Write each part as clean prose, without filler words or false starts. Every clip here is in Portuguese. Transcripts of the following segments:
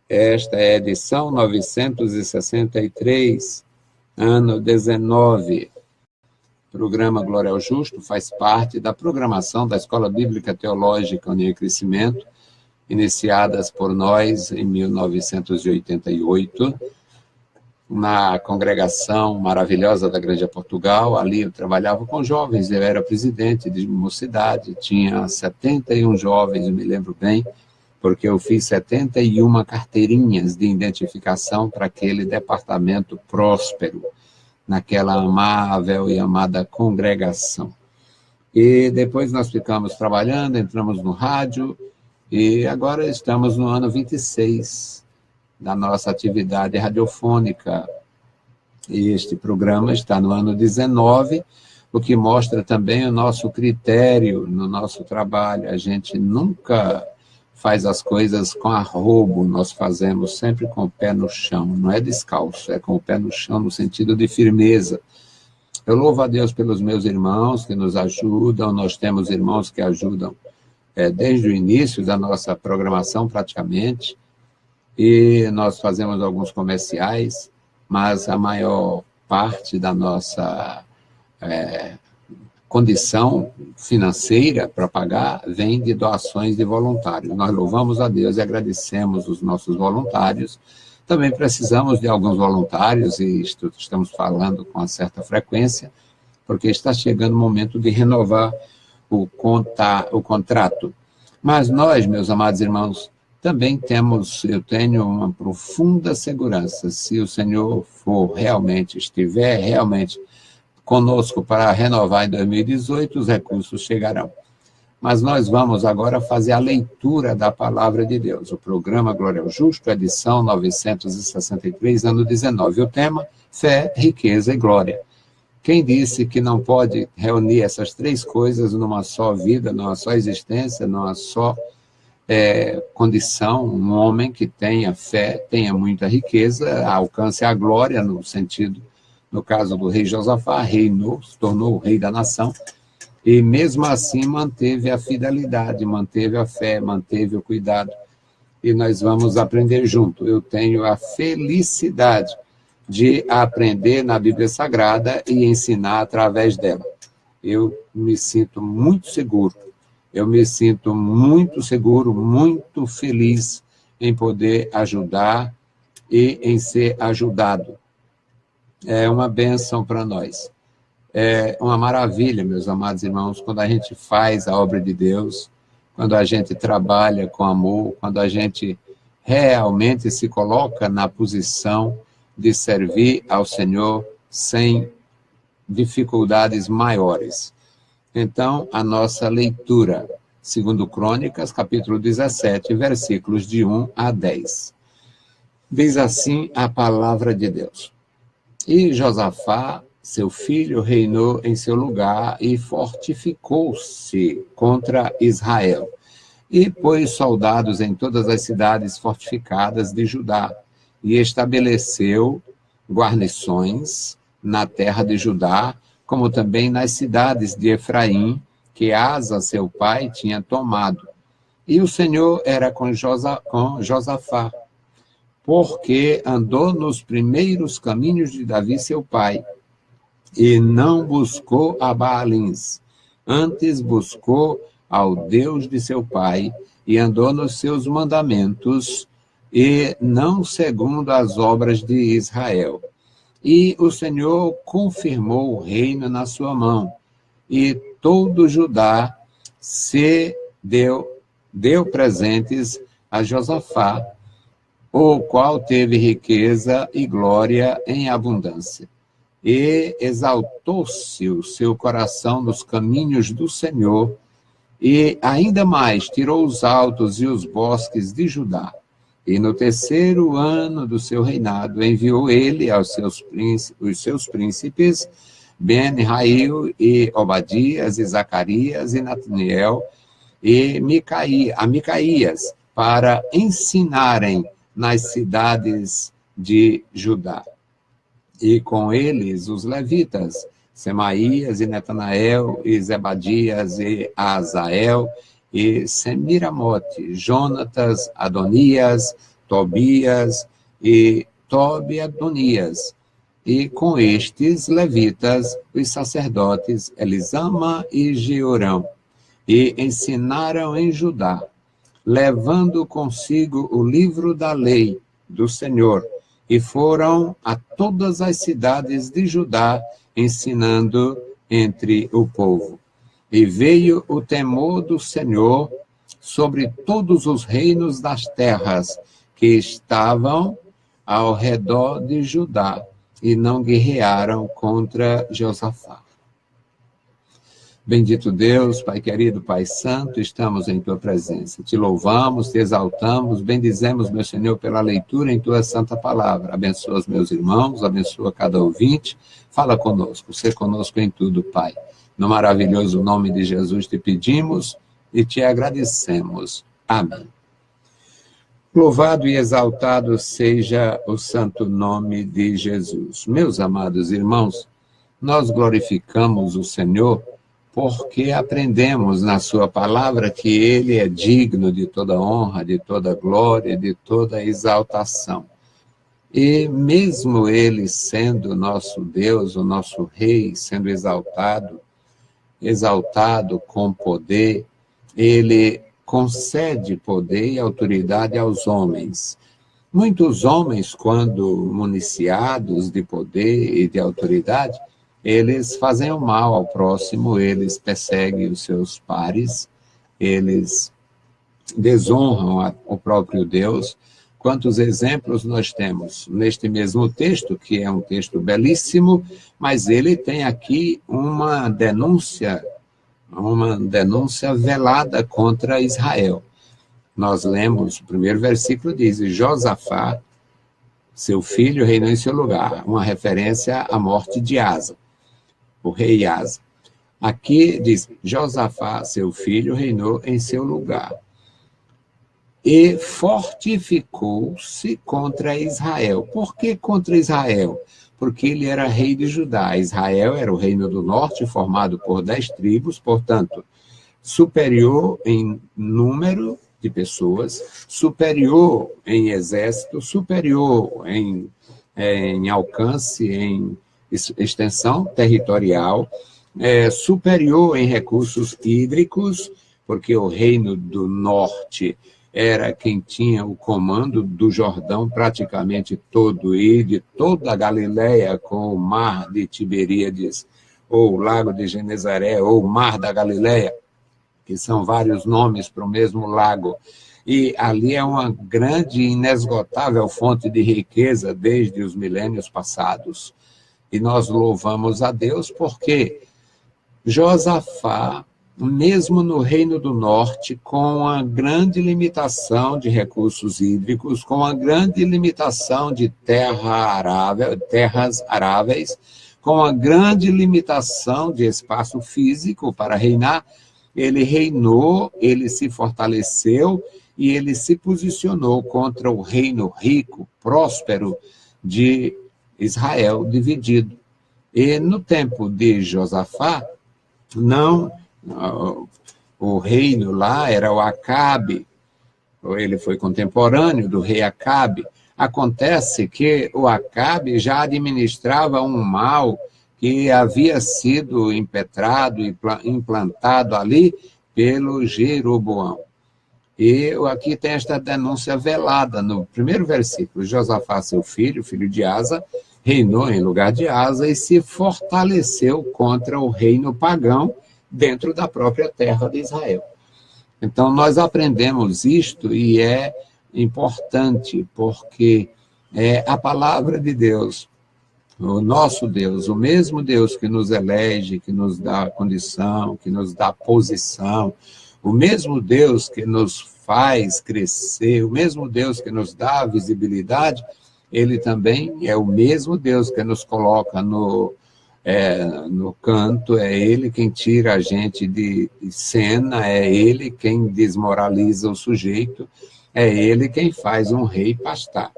Esta é a edição 963, ano 19. O programa Glória ao Justo faz parte da programação da Escola Bíblica Teológica União e Crescimento, iniciadas por nós em 1988, na congregação maravilhosa da Grande Portugal. Ali eu trabalhava com jovens, eu era presidente de mocidade, tinha 71 jovens, eu me lembro bem, porque eu fiz 71 carteirinhas de identificação para aquele departamento próspero, naquela amável e amada congregação. E depois nós ficamos trabalhando, entramos no rádio, e agora estamos no ano 26 da nossa atividade radiofônica. E este programa está no ano 19, o que mostra também o nosso critério no nosso trabalho. A gente nunca faz as coisas com arrobo, nós fazemos sempre com o pé no chão, não é descalço, é com o pé no chão no sentido de firmeza. Eu louvo a Deus pelos meus irmãos que nos ajudam, nós temos irmãos que ajudam desde o início da nossa programação praticamente, e nós fazemos alguns comerciais, mas a maior parte da nossa condição financeira para pagar vem de doações de voluntários. Nós louvamos a Deus e agradecemos os nossos voluntários. Também precisamos de alguns voluntários, e estamos falando com uma certa frequência, porque está chegando o momento de renovar o contrato. Mas nós, meus amados irmãos, também eu tenho uma profunda segurança, se o Senhor estiver realmente conosco para renovar em 2018, os recursos chegarão. Mas nós vamos agora fazer a leitura da Palavra de Deus. O programa Glória ao Justo, edição 963, ano 19. O tema, fé, riqueza e glória. Quem disse que não pode reunir essas três coisas numa só vida, numa só existência, numa só condição? Um homem que tenha fé, tenha muita riqueza, alcance a glória no sentido. No caso do rei Josafá, reinou, se tornou o rei da nação, e mesmo assim manteve a fidelidade, manteve a fé, manteve o cuidado. E nós vamos aprender junto. Eu tenho a felicidade de aprender na Bíblia Sagrada e ensinar através dela. Eu me sinto muito seguro, muito feliz em poder ajudar e em ser ajudado. É uma bênção para nós. É uma maravilha, meus amados irmãos, quando a gente faz a obra de Deus, quando a gente trabalha com amor, quando a gente realmente se coloca na posição de servir ao Senhor sem dificuldades maiores. Então, a nossa leitura, segundo Crônicas, capítulo 17, versículos de 1 a 10. Diz assim a palavra de Deus. E Josafá, seu filho, reinou em seu lugar e fortificou-se contra Israel. E pôs soldados em todas as cidades fortificadas de Judá, e estabeleceu guarnições na terra de Judá, como também nas cidades de Efraim, que Asa, seu pai, tinha tomado. E o Senhor era com Josafá, porque andou nos primeiros caminhos de Davi, seu pai, e não buscou a Baalins, antes buscou ao Deus de seu pai, e andou nos seus mandamentos, e não segundo as obras de Israel. E o Senhor confirmou o reino na sua mão, e todo Judá se deu presentes a Josafá, o qual teve riqueza e glória em abundância. E exaltou-se o seu coração nos caminhos do Senhor, e ainda mais tirou os altos e os bosques de Judá. E no terceiro ano do seu reinado, enviou ele os seus príncipes, Ben-Rail e Obadias, e Zacarias, e Nataniel, e Micaías, para ensinarem nas cidades de Judá. E com eles os levitas, Semaías e Netanael, e Zebadias e Azael, e Semiramote, Jonatas, Adonias, Tobias e Tobi-Adonias, e com estes levitas, os sacerdotes Elisama e Jeorão, e ensinaram em Judá, levando consigo o livro da lei do Senhor, e foram a todas as cidades de Judá, ensinando entre o povo. E veio o temor do Senhor sobre todos os reinos das terras que estavam ao redor de Judá, e não guerrearam contra Josafá. Bendito Deus, Pai querido, Pai santo, estamos em Tua presença. Te louvamos, te exaltamos, bendizemos, meu Senhor, pela leitura em Tua santa palavra. Abençoa os meus irmãos, abençoa cada ouvinte. Fala conosco, sê conosco em tudo, Pai. No maravilhoso nome de Jesus te pedimos e te agradecemos. Amém. Louvado e exaltado seja o santo nome de Jesus. Meus amados irmãos, nós glorificamos o Senhor porque aprendemos na sua palavra que Ele é digno de toda honra, de toda glória, de toda exaltação. E mesmo Ele sendo nosso Deus, o nosso Rei, sendo exaltado com poder, Ele concede poder e autoridade aos homens. Muitos homens, quando municiados de poder e de autoridade, eles fazem o mal ao próximo, eles perseguem os seus pares, eles desonram o próprio Deus. Quantos exemplos nós temos neste mesmo texto, que é um texto belíssimo, mas ele tem aqui uma denúncia velada contra Israel. Nós lemos, o primeiro versículo diz, Josafá, seu filho, reinou em seu lugar, uma referência à morte de Asa, o rei Asa. Aqui diz, Josafá, seu filho, reinou em seu lugar. E fortificou-se contra Israel. Por que contra Israel? Porque ele era rei de Judá. Israel era o reino do norte, formado por 10 tribos, portanto, superior em número de pessoas, superior em exército, superior em alcance, em extensão territorial, superior em recursos hídricos, porque o reino do norte era quem tinha o comando do Jordão praticamente todo e de toda a Galileia, com o mar de Tiberíades, ou o lago de Genezaré, ou o mar da Galileia, que são vários nomes para o mesmo lago. E ali é uma grande e inesgotável fonte de riqueza desde os milênios passados. E nós louvamos a Deus porque Josafá, mesmo no Reino do Norte, com a grande limitação de recursos hídricos, com a grande limitação de terras aráveis, com a grande limitação de espaço físico para reinar, ele reinou, ele se fortaleceu e ele se posicionou contra o reino rico, próspero de Israel dividido. E no tempo de Josafá, o reino lá era o Acabe, ele foi contemporâneo do rei Acabe. Acontece que o Acabe já administrava um mal que havia sido impetrado e implantado ali pelo Jeroboão. E aqui tem esta denúncia velada no primeiro versículo. Josafá, seu filho de Asa, reinou em lugar de Asa e se fortaleceu contra o reino pagão dentro da própria terra de Israel. Então, nós aprendemos isto e é importante, porque é a palavra de Deus, o nosso Deus, o mesmo Deus que nos elege, que nos dá condição, que nos dá posição, o mesmo Deus que nos faz crescer, o mesmo Deus que nos dá visibilidade, ele também é o mesmo Deus que nos coloca no canto, é ele quem tira a gente de cena, é ele quem desmoraliza o sujeito, é ele quem faz um rei pastar.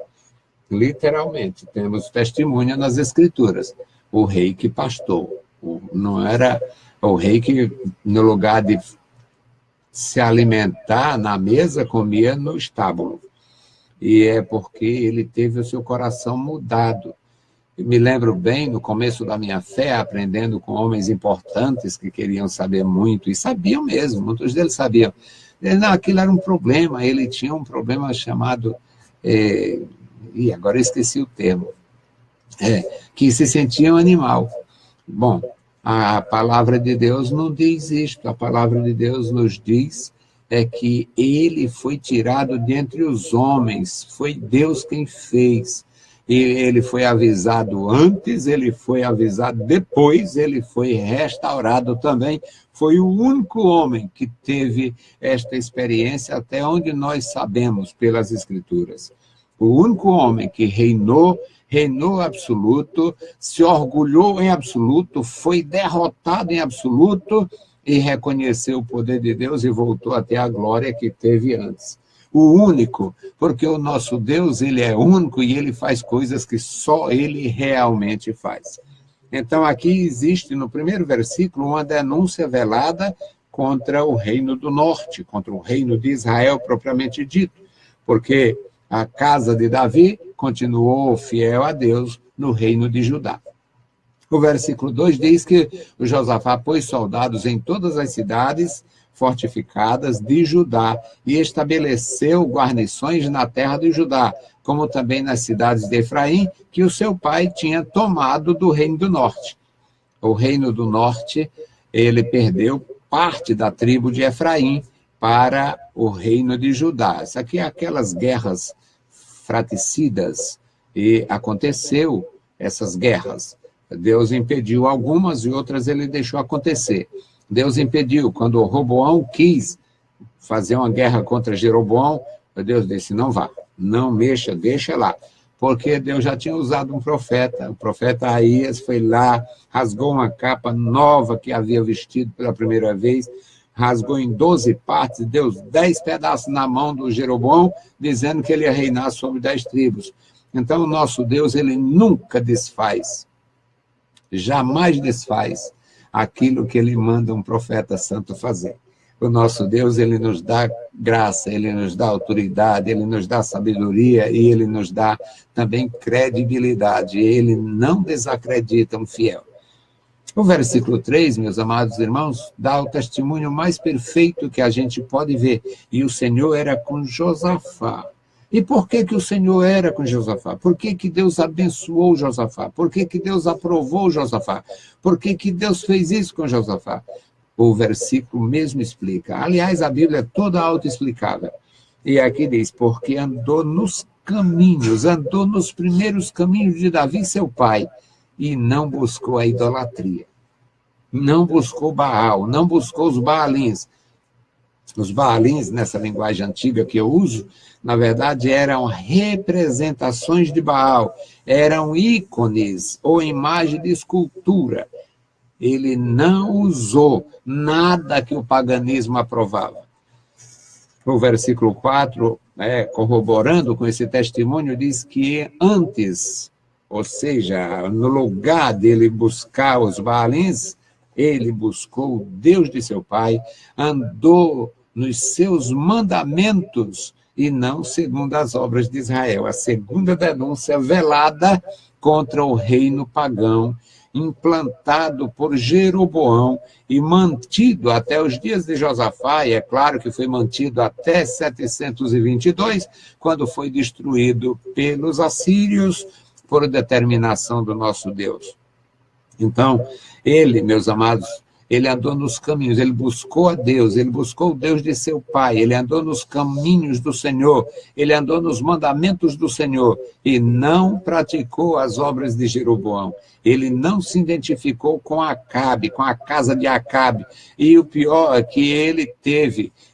Literalmente, temos testemunha nas Escrituras, o rei que pastou, não era o rei que, no lugar de se alimentar na mesa, comia no estábulo. e é porque ele teve o seu coração mudado. Eu me lembro bem, no começo da minha fé, aprendendo com homens importantes que queriam saber muito, e sabiam mesmo, muitos deles sabiam. Não, aquilo era um problema, ele tinha um problema chamado, e agora eu esqueci o termo, que se sentia um animal. Bom, a palavra de Deus não diz isto, a palavra de Deus nos diz que ele foi tirado dentre os homens, foi Deus quem fez. E ele foi avisado antes, ele foi avisado depois, ele foi restaurado também. Foi o único homem que teve esta experiência, até onde nós sabemos pelas Escrituras. O único homem que reinou absoluto, se orgulhou em absoluto, foi derrotado em absoluto e reconheceu o poder de Deus e voltou até a glória que teve antes. O único, porque o nosso Deus, ele é único e ele faz coisas que só ele realmente faz. Então, aqui existe, no primeiro versículo, uma denúncia velada contra o reino do norte, contra o reino de Israel propriamente dito, porque a casa de Davi continuou fiel a Deus no reino de Judá. O versículo 2 diz que o Josafá pôs soldados em todas as cidades fortificadas de Judá e estabeleceu guarnições na terra de Judá, como também nas cidades de Efraim, que o seu pai tinha tomado do reino do norte. O reino do norte, ele perdeu parte da tribo de Efraim para o reino de Judá. Isso aqui é aquelas guerras fratricidas, e aconteceu essas guerras. Deus impediu algumas e outras ele deixou acontecer. Deus impediu, quando Roboão quis fazer uma guerra contra Jeroboão, Deus disse, não vá, não mexa, deixa lá. Porque Deus já tinha usado um profeta, o profeta Aías foi lá, rasgou uma capa nova que havia vestido pela primeira vez, rasgou em 12 partes, deu 10 pedaços na mão do Jeroboão, dizendo que ele ia reinar sobre 10 tribos. Então, o nosso Deus, ele nunca desfaz, jamais desfaz aquilo que ele manda um profeta santo fazer. O nosso Deus, ele nos dá graça, ele nos dá autoridade, ele nos dá sabedoria e ele nos dá também credibilidade. Ele não desacredita um fiel. O versículo 3, meus amados irmãos, dá o testemunho mais perfeito que a gente pode ver. E o Senhor era com Josafá. E por que o Senhor era com Josafá? Por que Deus abençoou Josafá? Por que Deus aprovou Josafá? Por que Deus fez isso com Josafá? O versículo mesmo explica. Aliás, a Bíblia é toda autoexplicável. E aqui diz, porque andou nos caminhos, andou nos primeiros caminhos de Davi, seu pai, e não buscou a idolatria. Não buscou Baal, não buscou os Baalins. Os Baalins, nessa linguagem antiga que eu uso, na verdade eram representações de Baal, eram ícones ou imagem de escultura. Ele não usou nada que o paganismo aprovava. O versículo 4, corroborando com esse testemunho, diz que antes, ou seja, no lugar dele buscar os Baalins, ele buscou o Deus de seu pai, andou nos seus mandamentos e não segundo as obras de Israel. A segunda denúncia velada contra o reino pagão, implantado por Jeroboão e mantido até os dias de Josafá, e é claro que foi mantido até 722, quando foi destruído pelos assírios por determinação do nosso Deus. Então, ele, meus amados, ele andou nos caminhos, ele buscou a Deus, ele buscou o Deus de seu pai, ele andou nos caminhos do Senhor, ele andou nos mandamentos do Senhor e não praticou as obras de Jeroboão. Ele não se identificou com Acabe, com a casa de Acabe. E o pior é que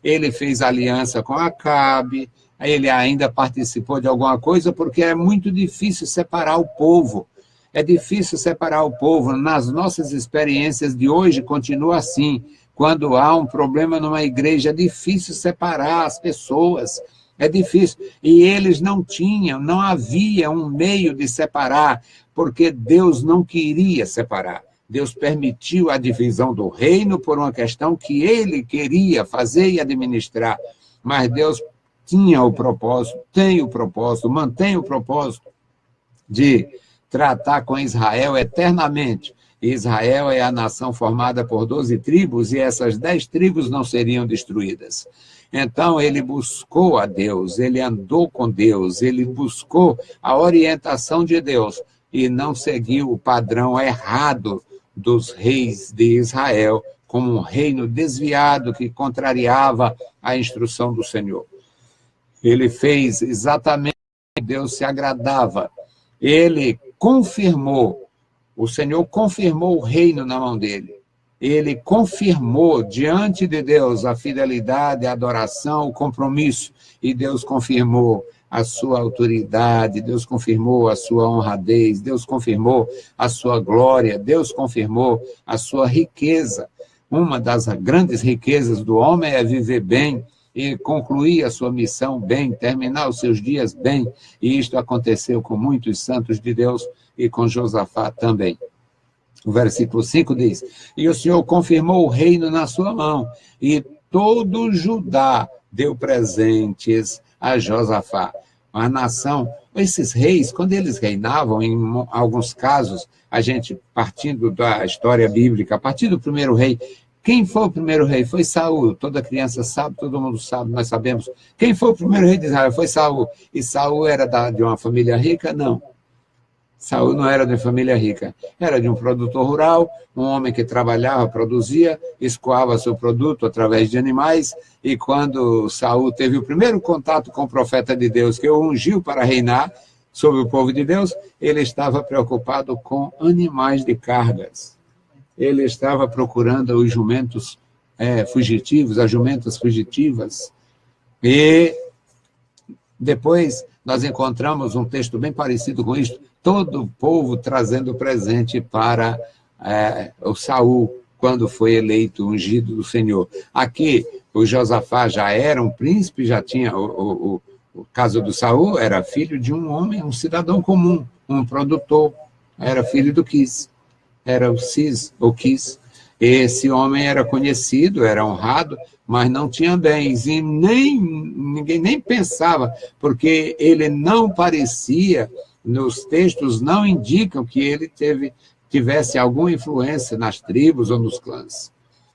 ele fez aliança com Acabe, ele ainda participou de alguma coisa, porque é muito difícil separar o povo. É difícil separar o povo. Nas nossas experiências de hoje, continua assim. Quando há um problema numa igreja, é difícil separar as pessoas. É difícil. E eles não havia um meio de separar, porque Deus não queria separar. Deus permitiu a divisão do reino por uma questão que ele queria fazer e administrar. Mas Deus tinha o propósito, tem o propósito, mantém o propósito de tratar com Israel eternamente. Israel é a nação formada por 12 tribos e essas 10 tribos não seriam destruídas. Então, ele buscou a Deus, ele andou com Deus, ele buscou a orientação de Deus e não seguiu o padrão errado dos reis de Israel, como um reino desviado que contrariava a instrução do Senhor. Ele fez exatamente o que Deus se agradava. Ele confirmou, o Senhor confirmou o reino na mão dele. Ele confirmou diante de Deus a fidelidade, a adoração, o compromisso. E Deus confirmou a sua autoridade, Deus confirmou a sua honradez, Deus confirmou a sua glória, Deus confirmou a sua riqueza. Uma das grandes riquezas do homem é viver bem e concluir a sua missão bem, terminar os seus dias bem. E isto aconteceu com muitos santos de Deus e com Josafá também. O versículo 5 diz: e o Senhor confirmou o reino na sua mão, e todo Judá deu presentes a Josafá. A nação, esses reis, quando eles reinavam, em alguns casos, a gente, partindo da história bíblica, a partir do primeiro rei, quem foi o primeiro rei? Foi Saul. Toda criança sabe, todo mundo sabe, nós sabemos. Quem foi o primeiro rei de Israel? Foi Saul. E Saul era de uma família rica? Não. Saul não era de família rica, era de um produtor rural, um homem que trabalhava, produzia, escoava seu produto através de animais, e quando Saul teve o primeiro contato com o profeta de Deus, que o ungiu para reinar sobre o povo de Deus, ele estava preocupado com animais de cargas. Ele estava procurando os jumentos fugitivos, as jumentas fugitivas, e depois nós encontramos um texto bem parecido com isto, todo o povo trazendo presente para o Saul, quando foi eleito, ungido do Senhor. Aqui, o Josafá já era um príncipe, já tinha, o caso do Saul, era filho de um homem, um cidadão comum, um produtor, era filho do Quis, era o Cis, ou Quis. Esse homem era conhecido, era honrado, mas não tinha bens, e ninguém nem pensava, porque ele não parecia, nos textos não indicam que ele tivesse alguma influência nas tribos ou nos clãs.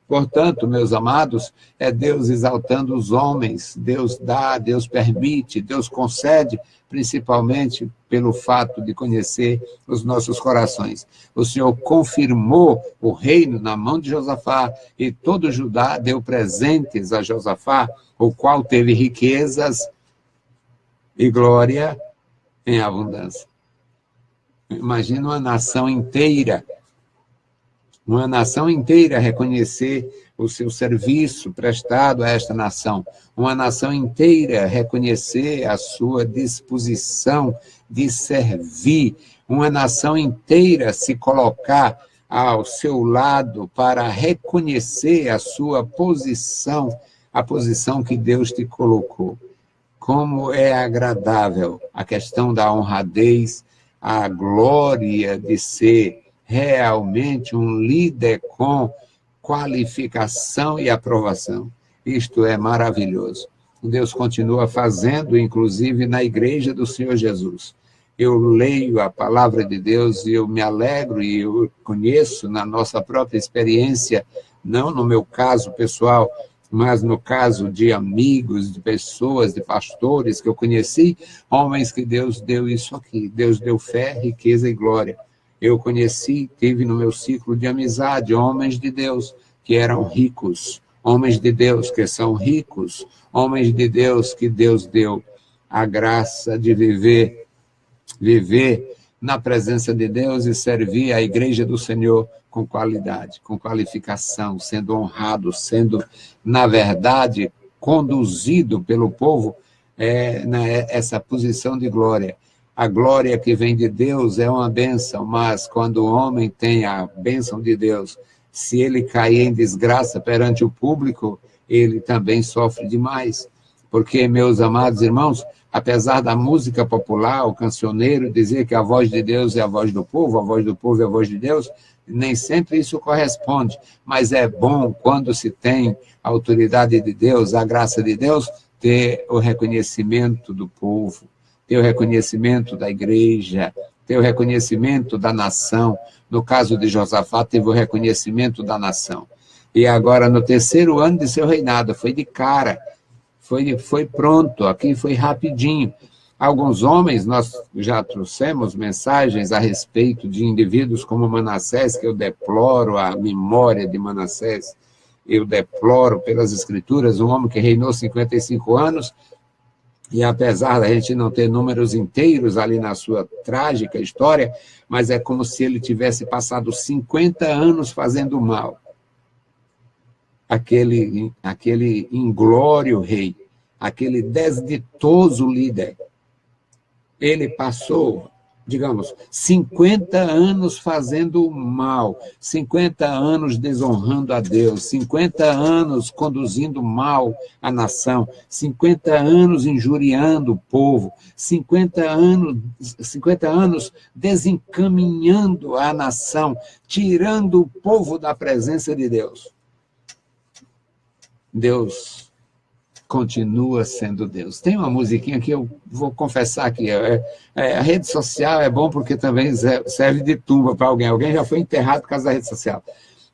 Portanto, meus amados, é Deus exaltando os homens, Deus dá, Deus permite, Deus concede, principalmente pelo fato de conhecer os nossos corações. O Senhor confirmou o reino na mão de Josafá, e todo Judá deu presentes a Josafá, o qual teve riquezas e glória em abundância. Imagina uma nação inteira reconhecer o seu serviço prestado a esta nação, uma nação inteira reconhecer a sua disposição de servir, uma nação inteira se colocar ao seu lado para reconhecer a sua posição, a posição que Deus te colocou. Como é agradável a questão da honradez, a glória de ser realmente um líder com qualificação e aprovação. Isto é maravilhoso. Deus continua fazendo, inclusive na igreja do Senhor Jesus. Eu leio a palavra de Deus e eu me alegro e eu conheço na nossa própria experiência, não no meu caso pessoal, mas no caso de amigos, de pessoas, de pastores que eu conheci, homens que Deus deu isso aqui, Deus deu fé, riqueza e glória. Eu conheci, tive no meu ciclo de amizade, homens de Deus que eram ricos, homens de Deus que são ricos, homens de Deus que Deus deu a graça de viver na presença de Deus e servir a igreja do Senhor com qualidade, com qualificação, sendo honrado, sendo, na verdade, conduzido pelo povo nessa posição de glória. A glória que vem de Deus é uma bênção, mas quando o homem tem a bênção de Deus, se ele cair em desgraça perante o público, ele também sofre demais. Porque, meus amados irmãos, apesar da música popular, o cancioneiro dizer que a voz de Deus é a voz do povo, a voz do povo é a voz de Deus, nem sempre isso corresponde, mas é bom quando se tem a autoridade de Deus, a graça de Deus, ter o reconhecimento do povo, ter o reconhecimento da igreja, ter o reconhecimento da nação. No caso de Josafá, teve o reconhecimento da nação. E agora, no terceiro ano de seu reinado, foi de cara, foi pronto, aqui foi rapidinho. Alguns homens, nós já trouxemos mensagens a respeito de indivíduos como Manassés, que eu deploro a memória de Manassés, eu deploro pelas escrituras, um homem que reinou 55 anos, e apesar da gente não ter números inteiros ali na sua trágica história, mas é como se ele tivesse passado 50 anos fazendo mal. Aquele inglório rei, aquele desditoso líder, ele passou, digamos, 50 anos fazendo mal, 50 anos desonrando a Deus, 50 anos conduzindo mal a nação, 50 anos injuriando o povo, 50 anos desencaminhando a nação, tirando o povo da presença de Deus. Deus continua sendo Deus. Tem uma musiquinha que eu vou confessar aqui. A rede social é bom porque também serve de tumba para alguém. Alguém já foi enterrado por causa da rede social.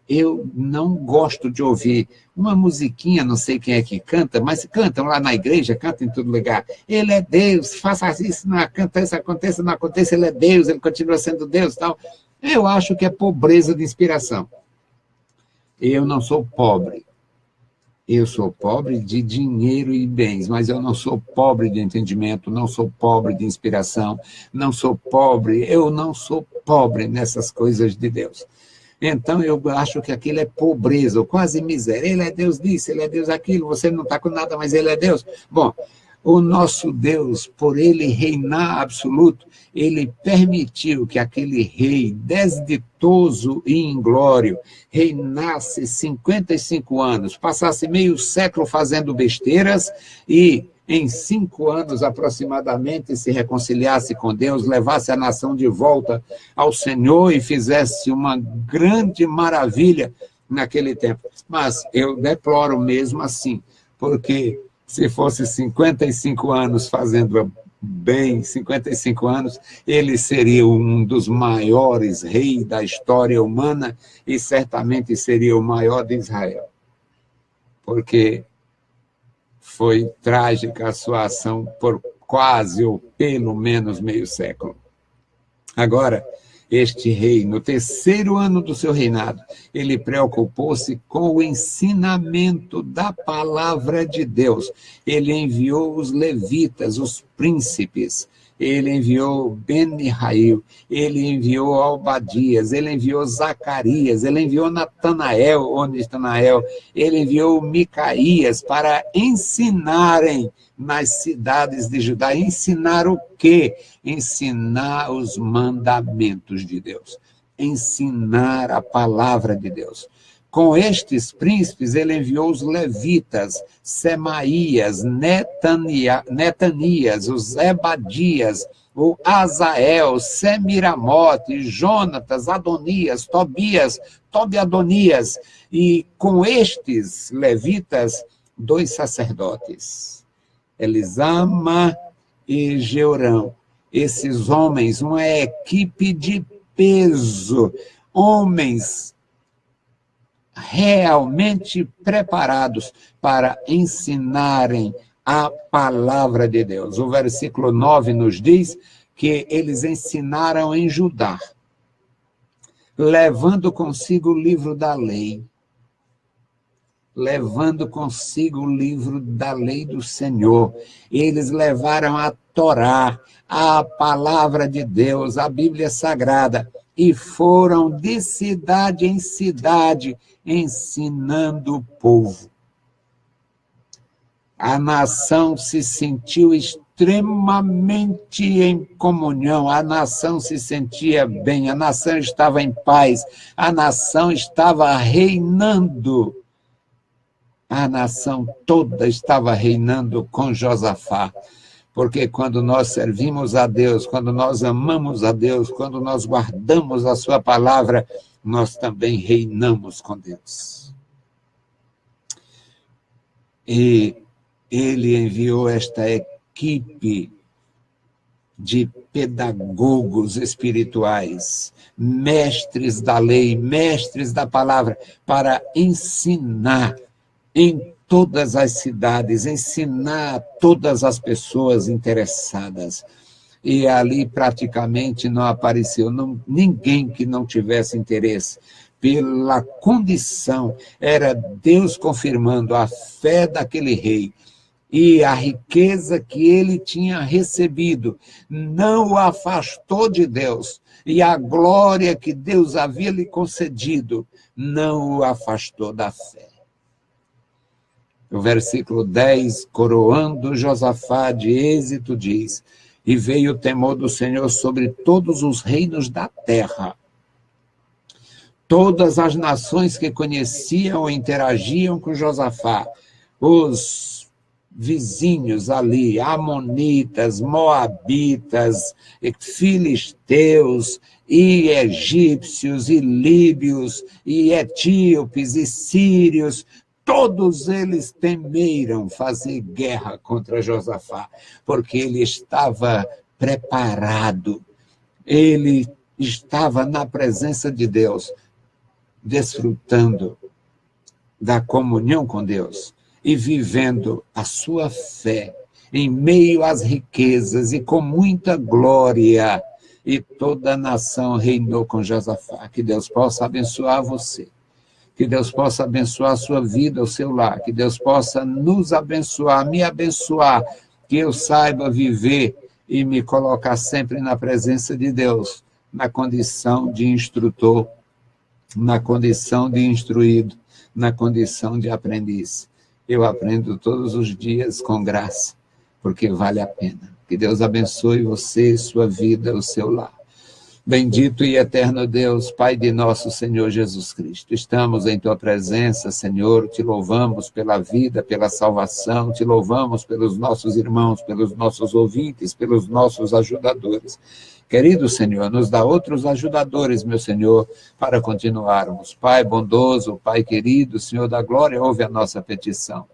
Eu não gosto de ouvir uma musiquinha, não sei quem é que canta, mas cantam lá na igreja, cantam em todo lugar. Ele é Deus, faça isso, não aconteça, não aconteça, ele é Deus, ele continua sendo Deus e tal. Eu acho que é pobreza de inspiração. Eu não sou pobre. Eu sou pobre de dinheiro e bens, mas eu não sou pobre de entendimento, não sou pobre de inspiração, eu não sou pobre nessas coisas de Deus. Então, eu acho que aquilo é pobreza, ou quase miséria. Ele é Deus disso, ele é Deus aquilo, você não está com nada, mas ele é Deus. Bom, o nosso Deus, por ele reinar absoluto, ele permitiu que aquele rei desditoso e inglório reinasse 55 anos, passasse meio século fazendo besteiras e em 5 anos aproximadamente se reconciliasse com Deus, levasse a nação de volta ao Senhor e fizesse uma grande maravilha naquele tempo. Mas eu deploro mesmo assim, porque se fosse 55 anos fazendo bem, 55 anos, ele seria um dos maiores reis da história humana e certamente seria o maior de Israel. Porque foi trágica a sua ação por quase ou pelo menos meio século. Agora, este rei, no terceiro ano do seu reinado, ele preocupou-se com o ensinamento da palavra de Deus. Ele enviou os levitas, os príncipes, ele enviou Ben-Israel, ele enviou Obadias, ele enviou Zacarias, ele enviou Natanael, ele enviou Micaías para ensinarem nas cidades de Judá. Ensinar o quê? Ensinar os mandamentos de Deus. Ensinar a palavra de Deus. Com estes príncipes, ele enviou os levitas, Semaías, Netanias, os Ebadias, o Azael, Semiramote, Jonatas, Adonias, Tobiadonias, e com estes levitas, 2 sacerdotes, Elisama e Jeorão. Esses homens, uma equipe de peso, homens realmente preparados para ensinarem a palavra de Deus. O versículo 9 nos diz que eles ensinaram em Judá, levando consigo o livro da lei. Levando consigo o livro da lei do Senhor. Eles levaram a Torá, a palavra de Deus, a Bíblia Sagrada, e foram de cidade em cidade ensinando o povo. A nação se sentiu extremamente em comunhão, a nação se sentia bem, a nação estava em paz, a nação estava reinando. A nação toda estava reinando com Josafá. Porque quando nós servimos a Deus, quando nós amamos a Deus, quando nós guardamos a sua palavra, nós também reinamos com Deus. E Ele enviou esta equipe de pedagogos espirituais, mestres da lei, mestres da palavra, para ensinar em todas as cidades, ensinar a todas as pessoas interessadas. E ali praticamente não apareceu ninguém que não tivesse interesse. Pela condição, era Deus confirmando a fé daquele rei, e a riqueza que ele tinha recebido não o afastou de Deus, e a glória que Deus havia lhe concedido não o afastou da fé. O versículo 10, coroando Josafá de êxito, diz: e veio o temor do Senhor sobre todos os reinos da terra. Todas as nações que conheciam ou interagiam com Josafá, os vizinhos ali, amonitas, moabitas, filisteus, e egípcios, e líbios, e etíopes, e sírios, todos eles temeram fazer guerra contra Josafá, porque ele estava preparado, ele estava na presença de Deus, desfrutando da comunhão com Deus e vivendo a sua fé em meio às riquezas e com muita glória, e toda a nação reinou com Josafá. Que Deus possa abençoar você, que Deus possa abençoar a sua vida, o seu lar, que Deus possa nos abençoar, me abençoar, que eu saiba viver e me colocar sempre na presença de Deus, na condição de instrutor, na condição de instruído, na condição de aprendiz. Eu aprendo todos os dias com graça, porque vale a pena. Que Deus abençoe você, sua vida, o seu lar. Bendito e eterno Deus, Pai de nosso Senhor Jesus Cristo, estamos em Tua presença, Senhor, te louvamos pela vida, pela salvação, te louvamos pelos nossos irmãos, pelos nossos ouvintes, pelos nossos ajudadores. Querido Senhor, nos dá outros ajudadores, meu Senhor, para continuarmos. Pai bondoso, Pai querido, Senhor da glória, ouve a nossa petição.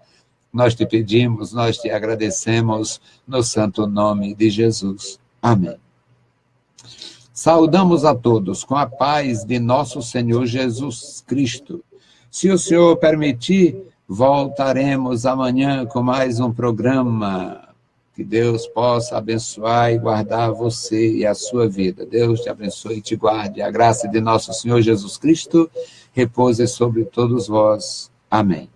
Nós te pedimos, nós te agradecemos, no santo nome de Jesus. Amém. Saudamos a todos com a paz de nosso Senhor Jesus Cristo. Se o Senhor permitir, voltaremos amanhã com mais um programa. Que Deus possa abençoar e guardar você e a sua vida. Deus te abençoe e te guarde. A graça de nosso Senhor Jesus Cristo repouse sobre todos vós. Amém.